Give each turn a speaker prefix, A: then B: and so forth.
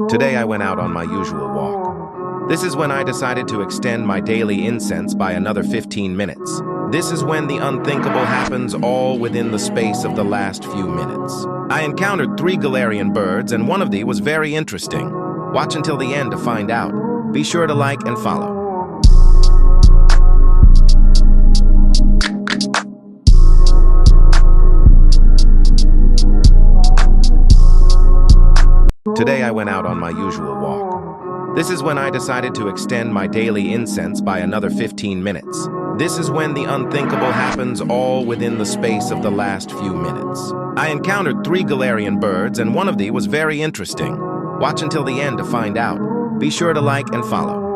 A: Today I went out on my usual walk. This is when I decided to extend my daily incense by another 15 minutes. This is when the unthinkable happens, all within the space of the last few minutes. I encountered 3 Galarian birds, and one of these was very interesting. Watch until the end to find out. Be sure to like and follow. Today I went out on my usual walk. This is when I decided to extend my daily incense by another 15 minutes. This is when the unthinkable happens, all within the space of the last few minutes. I encountered 3 Galarian birds, and one of these was very interesting. Watch until the end to find out. Be sure to like and follow.